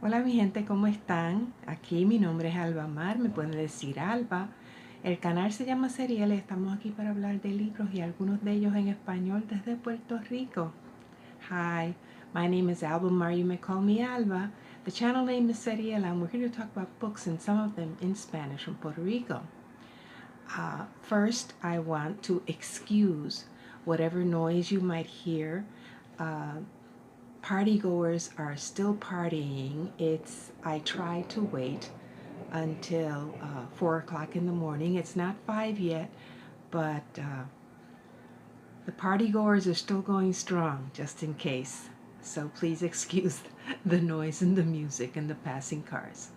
Hola mi gente, ¿cómo están? Aquí mi nombre es Alba Mar, me pueden decir Alba. El canal se llama Serial, estamos aquí para hablar de libros y algunos de ellos en español desde Puerto Rico. Hi, my name is Alba Mar, you may call me Alba. The channel name is Serial and we're here to talk about books and some of them in Spanish from Puerto Rico. First, I want to excuse whatever noise you might hear. Partygoers are still partying. I try to wait until 4 o'clock in the morning. It's not 5 yet, but the partygoers are still going strong, just in case. So please excuse the noise and the music and the passing cars.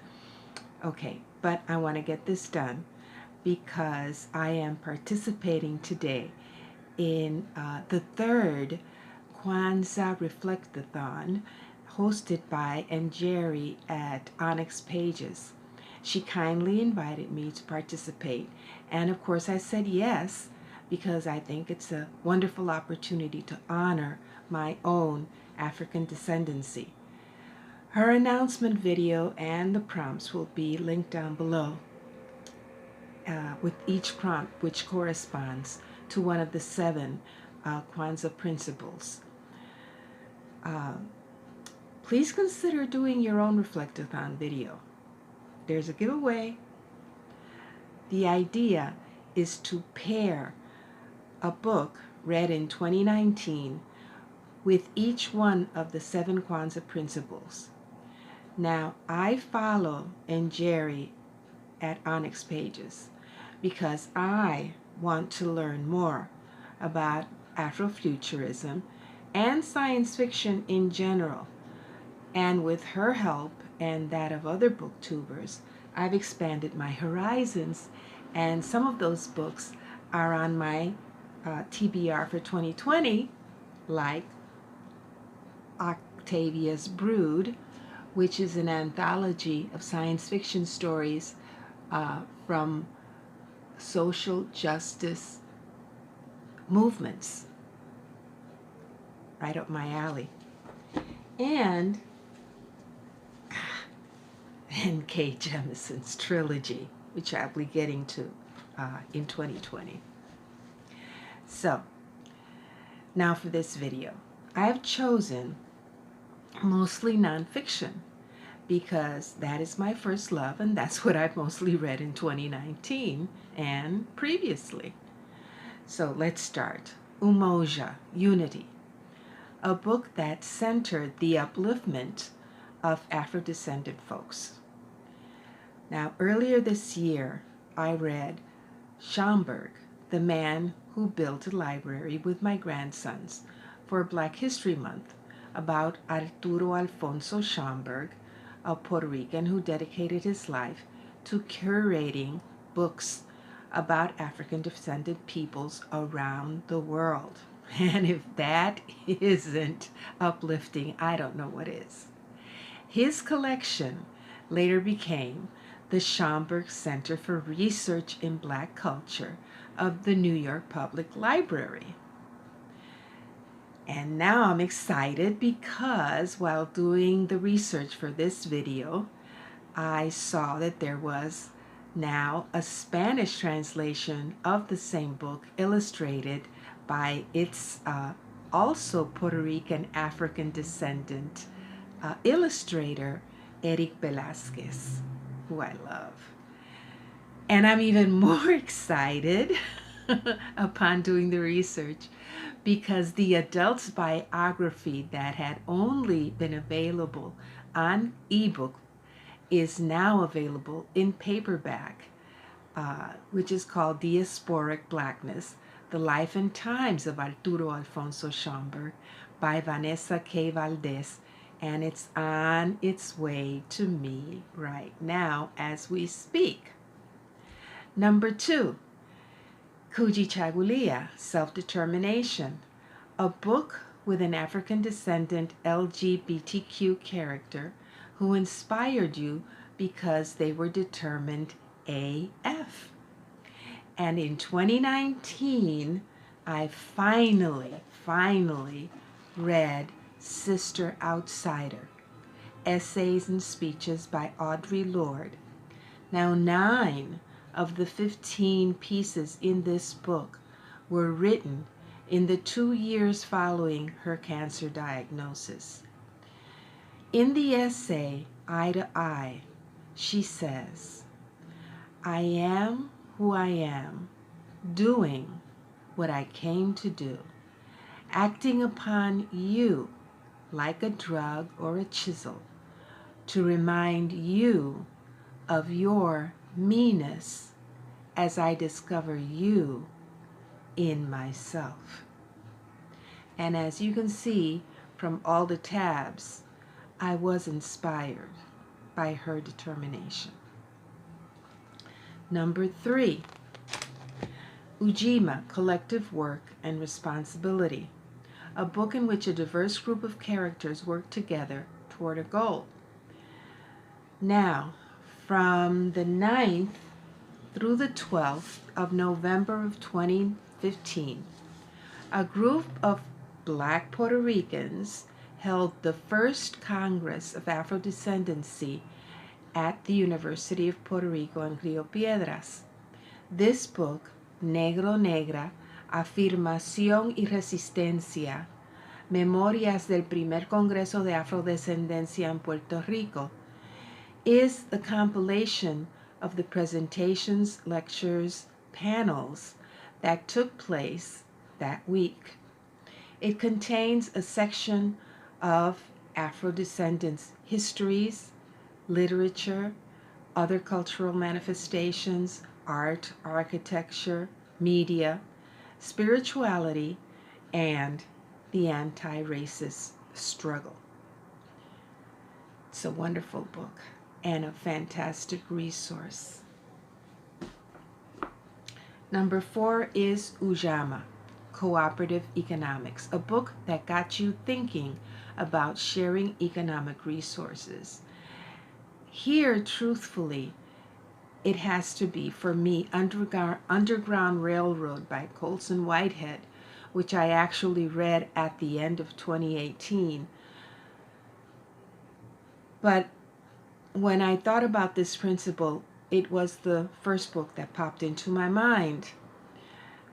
Okay, but I want to get this done because I am participating today in the third Kwanzaa Reflectathon hosted by Njeri at ONYX Pages. She kindly invited me to participate, and of course I said yes because I think it's a wonderful opportunity to honor my own African descendancy. Her announcement video and the prompts will be linked down below, with each prompt which corresponds to one of the 7 Kwanzaa principles. Please consider doing your own Reflectathon video. There's a giveaway. The idea is to pair a book read in 2019 with each one of the 7 Kwanzaa principles. Now, I follow Njeri at ONYX Pages because I want to learn more about Afrofuturism and science fiction in general. And with her help and that of other booktubers, I've expanded my horizons, and some of those books are on my TBR for 2020, like Octavia's Brood, which is an anthology of science fiction stories from social justice movements. Right up my alley. And N.K. Jemisin's trilogy, which I'll be getting to in 2020. So, now for this video. I have chosen mostly nonfiction because that is my first love and that's what I've mostly read in 2019 and previously. So let's start. Umoja, Unity, a book that centered the upliftment of Afro-descended folks. Now, earlier this year, I read Schomburg, the man who built a library with my grandsons for Black History Month, about Arturo Alfonso Schomburg, a Puerto Rican who dedicated his life to curating books about African-descended peoples around the world. And if that isn't uplifting, I don't know what is. His collection later became the Schomburg Center for Research in Black Culture of the New York Public Library. And now I'm excited because while doing the research for this video, I saw that there was now a Spanish translation of the same book, illustrated by its also Puerto Rican African descendant illustrator, Eric Velázquez, who I love. And I'm even more excited upon doing the research because the adult's biography that had only been available on ebook is now available in paperback, which is called Diasporic Blackness, The Life and Times of Arturo Alfonso Schomburg by Vanessa K. Valdez, and it's on its way to me right now as we speak. Number 2, Kujichagulia, SelfDetermination, a book with an African-descended LGBTQ character who inspired you because they were determined AF. And in 2019, I finally read Sister Outsider, essays and speeches by Audre Lorde. Now, 9 of the 15 pieces in this book were written in the 2 years following her cancer diagnosis. In the essay, Eye to Eye, she says, "I am who I am, doing what I came to do, acting upon you like a drug or a chisel to remind you of your meanness as I discover you in myself." And as you can see from all the tabs, I was inspired by her determination. Number 3, Ujima, Collective Work and Responsibility, a book in which a diverse group of characters work together toward a goal. Now, from the 9th through the 12th of November of 2015, a group of Black Puerto Ricans held the first Congress of Afro-Descendancy at the University of Puerto Rico in Rio Piedras. This book, Negro Negra, Afirmación y Resistencia, Memorias del Primer Congreso de Afrodescendencia en Puerto Rico, is the compilation of the presentations, lectures, panels that took place that week. It contains a section of Afro-descendants' histories, literature, other cultural manifestations, art, architecture, media, spirituality, and the anti-racist struggle. It's a wonderful book and a fantastic resource. Number 4 is Ujamaa, Cooperative Economics, a book that got you thinking about sharing economic resources. Here, truthfully, it has to be, for me, Underground Railroad by Colson Whitehead, which I actually read at the end of 2018. But when I thought about this principle, it was the first book that popped into my mind,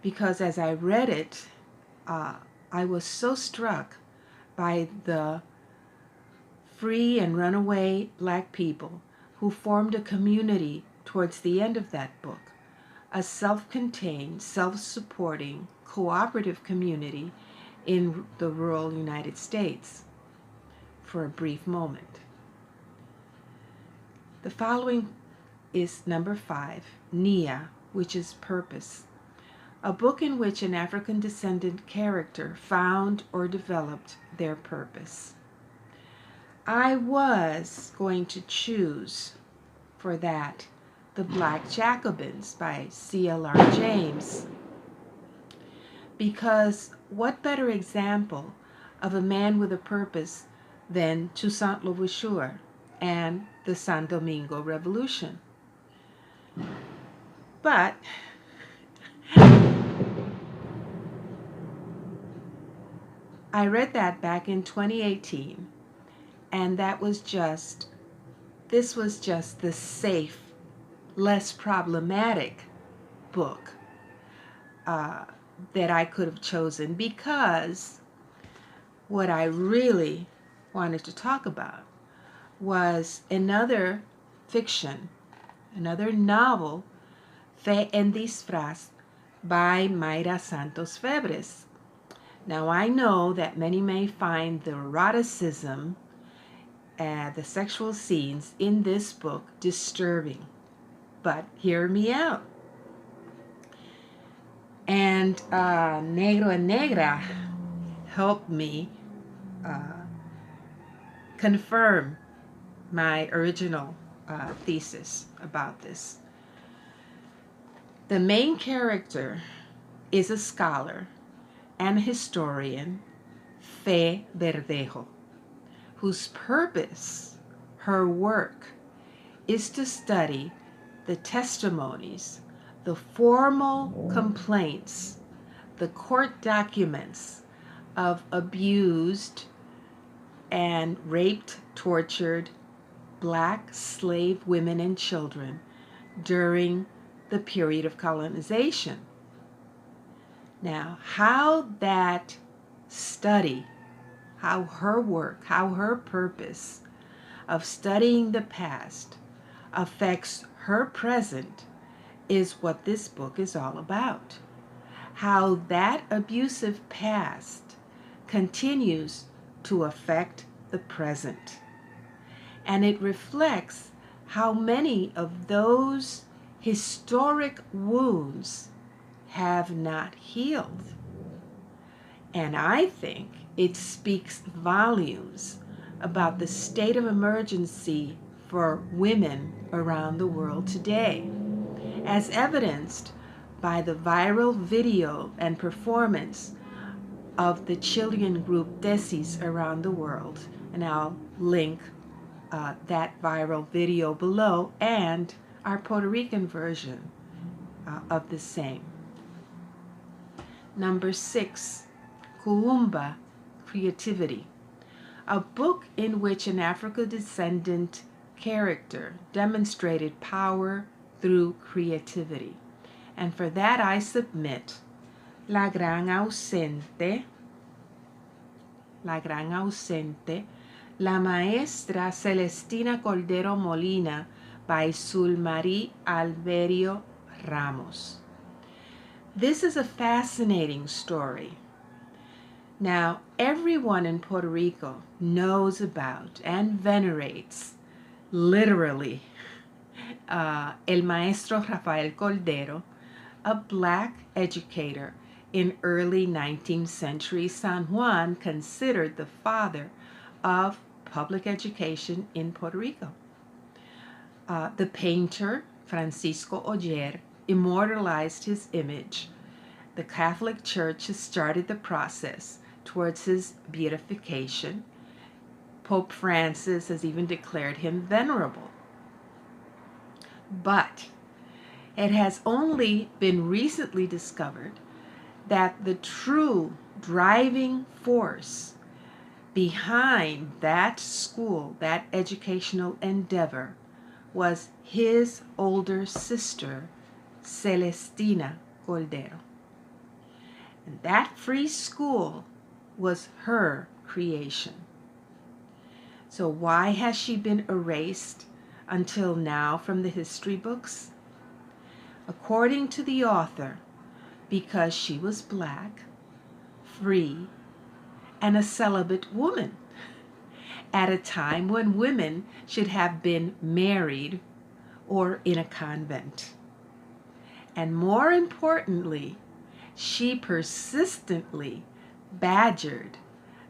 because as I read it, I was so struck by the free and runaway Black people who formed a community towards the end of that book, a self-contained, self-supporting, cooperative community in the rural United States for a brief moment. The following is number 5, Nia, which is Purpose, a book in which an African-descendant character found or developed their purpose. I was going to choose for that The Black Jacobins by C.L.R. James, because what better example of a man with a purpose than Toussaint Louverture and the San Domingo Revolution? But I read that back in 2018, and this was just the safe, less problematic book that I could have chosen, because what I really wanted to talk about was another fiction, another novel, Fe en Disfraz by Mayra Santos Febres. Now, I know that many may find the eroticism and the sexual scenes in this book disturbing, but hear me out. And Negro and Negra helped me confirm my original thesis about this. The main character is a scholar and historian, Fe Verdejo, whose purpose, her work, is to study the testimonies, the formal complaints, the court documents of abused and raped, tortured Black slave women and children during the period of colonization. Now, how that study, how her work, how her purpose of studying the past affects her present is what this book is all about. How that abusive past continues to affect the present. And it reflects how many of those historic wounds have not healed. And I think it speaks volumes about the state of emergency for women around the world today, as evidenced by the viral video and performance of the Chilean group Tesis around the world. And I'll link that viral video below, and our Puerto Rican version of the same. Number 6, Kuumba, Creativity, a book in which an African-descended character demonstrated power through creativity. And for that I submit La Gran Ausente, La Maestra Celestina Cordero Molina by Sulmarí Alberio Ramos. This is a fascinating story. Now, everyone in Puerto Rico knows about and venerates, literally, El Maestro Rafael Cordero, a Black educator in early 19th century San Juan, considered the father of public education in Puerto Rico. The painter, Francisco Oller, immortalized his image. The Catholic Church has started the process towards his beatification. Pope Francis has even declared him venerable. But it has only been recently discovered that the true driving force behind that school, that educational endeavor, was his older sister, Celestina Cordero. And that free school was her creation. So why has she been erased until now from the history books? According to the author, because she was Black, free, and a celibate woman at a time when women should have been married or in a convent. And more importantly, she persistently badgered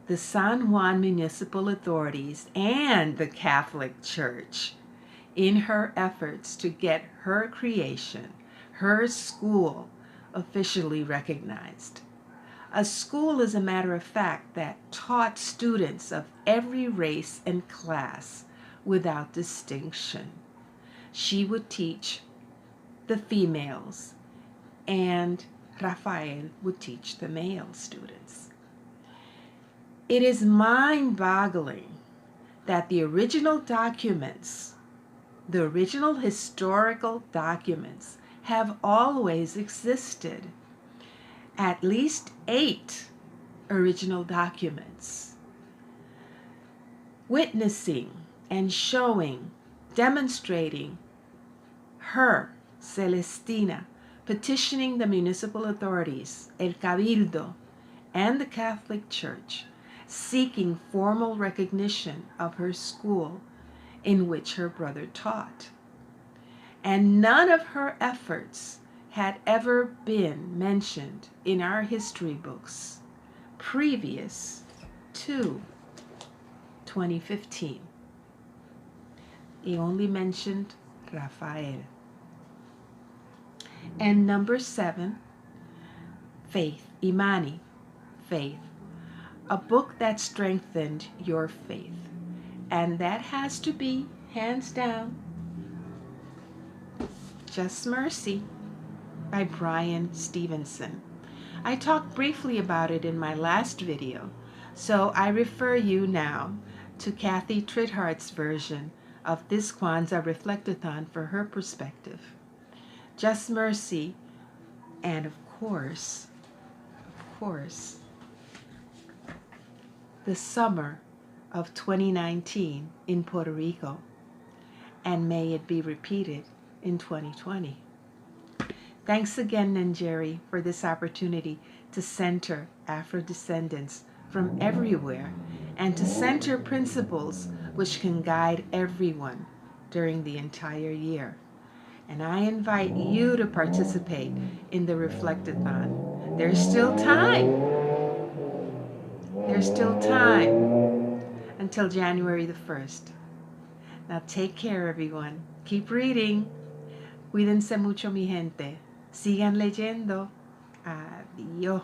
the San Juan municipal authorities and the Catholic Church in her efforts to get her creation, her school, officially recognized. A school, as a matter of fact, that taught students of every race and class without distinction. She would teach the females, and Rafael would teach the male students. It is mind-boggling that the original documents, the original historical documents, have always existed. At least 8 original documents witnessing and showing, demonstrating her, Celestina, petitioning the municipal authorities, El Cabildo, and the Catholic Church, seeking formal recognition of her school in which her brother taught. And none of her efforts had ever been mentioned in our history books previous to 2015. He only mentioned Rafael. And number 7, Faith, Imani, Faith, a book that strengthened your faith. And that has to be, hands down, Just Mercy by Brian Stevenson. I talked briefly about it in my last video, so I refer you now to Kathy Trithardt's version of this Kwanzaa Reflectathon for her perspective. Just Mercy, and of course, the summer of 2019 in Puerto Rico, and may it be repeated in 2020. Thanks again, Njeri, for this opportunity to center Afro-descendants from everywhere and to center principles which can guide everyone during the entire year. And I invite you to participate in the Reflectathon. There's still time. There's still time until January the 1st. Now take care, everyone. Keep reading. Cuídense mucho, mi gente. Sigan leyendo. Adiós.